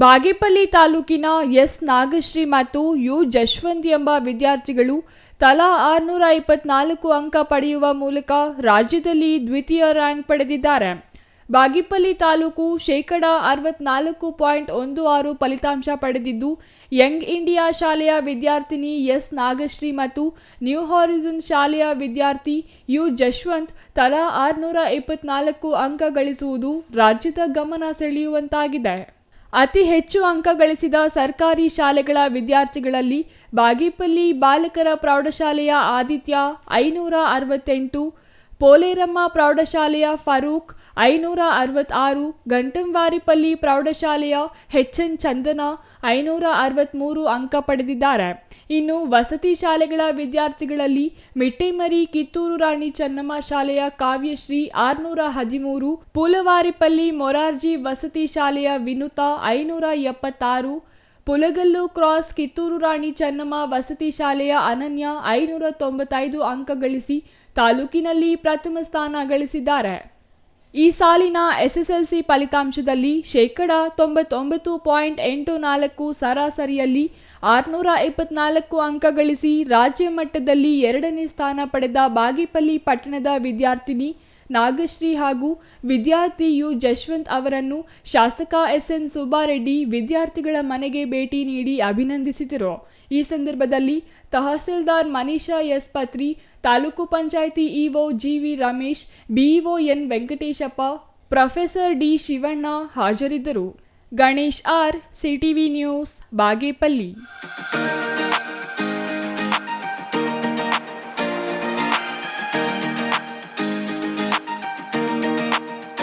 ಬಾಗೇಪಲ್ಲಿ ತಾಲೂಕಿನ ಎಸ್ ನಾಗಶ್ರೀ ಮತ್ತು ಯು ಜಶ್ವಂತ್ ಎಂಬ ವಿದ್ಯಾರ್ಥಿಗಳು ತಲಾ 624 ಅಂಕ ಪಡೆಯುವ ಮೂಲಕ ರಾಜ್ಯದಲ್ಲಿ ದ್ವಿತೀಯ ರ್ಯಾಂಕ್ ಪಡೆದಿದ್ದಾರೆ. ಬಾಗೇಪಲ್ಲಿ ತಾಲೂಕು ಶೇಕಡಾ 64.16 ಫಲಿತಾಂಶ ಪಡೆದಿದ್ದು, ಯಂಗ್ ಇಂಡಿಯಾ ಶಾಲೆಯ ವಿದ್ಯಾರ್ಥಿನಿ ಎಸ್ ನಾಗಶ್ರೀ ಮತ್ತು ನ್ಯೂ ಹಾರಿಝನ್ ಶಾಲೆಯ ವಿದ್ಯಾರ್ಥಿ ಯು ಜಶ್ವಂತ್ ತಲಾ 624 ಅಂಕ ಗಳಿಸುವುದು ರಾಜ್ಯದ ಗಮನ ಸೆಳೆಯುವಂತಾಗಿದೆ. ಅತಿ ಹೆಚ್ಚು ಅಂಕ ಗಳಿಸಿದ ಸರ್ಕಾರಿ ಶಾಲೆಗಳ ವಿದ್ಯಾರ್ಥಿಗಳಲ್ಲಿ ಬಾಗೇಪಲ್ಲಿ ಬಾಲಕರ ಪ್ರೌಢಶಾಲೆಯ ಆದಿತ್ಯ 568, ಪೋಲೇರಮ್ಮ ಪ್ರೌಢಶಾಲೆಯ ಫರೂಕ್ 566, ಘಂಟಂವಾರಿಪಲ್ಲಿ ಪ್ರೌಢಶಾಲೆಯ ಎನ್ ಚಂದನ 563 ಅಂಕ ಪಡೆದಿದ್ದಾರೆ. ಇನ್ನು ವಸತಿ ಶಾಲೆಗಳ ವಿದ್ಯಾರ್ಥಿಗಳಲ್ಲಿ ಮಿಟ್ಟೆಮರಿ ಕಿತ್ತೂರು ರಾಣಿ ಚೆನ್ನಮ್ಮ ಶಾಲೆಯ ಕಾವ್ಯಶ್ರೀ 613, ಪೂಲವಾರಿಪಲ್ಲಿ ಮೊರಾರ್ಜಿ ವಸತಿ ಶಾಲೆಯ ವಿನುತಾ 576, ಪುಲಗಲ್ಲು ಕ್ರಾಸ್ ಕಿತ್ತೂರು ರಾಣಿ ಚೆನ್ನಮ್ಮ ವಸತಿ ಶಾಲೆಯ ಅನನ್ಯ 595 ಅಂಕ ಗಳಿಸಿ ತಾಲೂಕಿನಲ್ಲಿ ಪ್ರಥಮ ಸ್ಥಾನ ಗಳಿಸಿದ್ದಾರೆ. ಈ ಸಾಲಿನ ಎಸ್ಎಸ್ಎಲ್ಸಿ ಫಲಿತಾಂಶದಲ್ಲಿ ಶೇಕಡಾ 99.84 ಸರಾಸರಿಯಲ್ಲಿ 624 ಅಂಕ ಗಳಿಸಿ ರಾಜ್ಯ ಮಟ್ಟದಲ್ಲಿ 2ನೇ ಸ್ಥಾನ ಪಡೆದ ಬಾಗೇಪಲ್ಲಿ ಪಟ್ಟಣದ ವಿದ್ಯಾರ್ಥಿನಿ ನಾಗಶ್ರೀ ಹಾಗೂ ವಿದ್ಯಾರ್ಥಿ ಯು ಜಶ್ವಂತ್ ಅವರನ್ನು ಶಾಸಕ ಎಸ್ಎನ್ ಸುಬ್ಬಾರೆಡ್ಡಿ ವಿದ್ಯಾರ್ಥಿಗಳ ಮನೆಗೆ ಭೇಟಿ ನೀಡಿ ಅಭಿನಂದಿಸಿದರು. ಈ ಸಂದರ್ಭದಲ್ಲಿ tahsildar Manisha S Patri, taluk panchayat EO GV Ramesh, BEO N Venkateshappa, professor D Shivanna ಹಾಜರಿದ್ದರು. Ganesh R, CTV news, Bagepalli.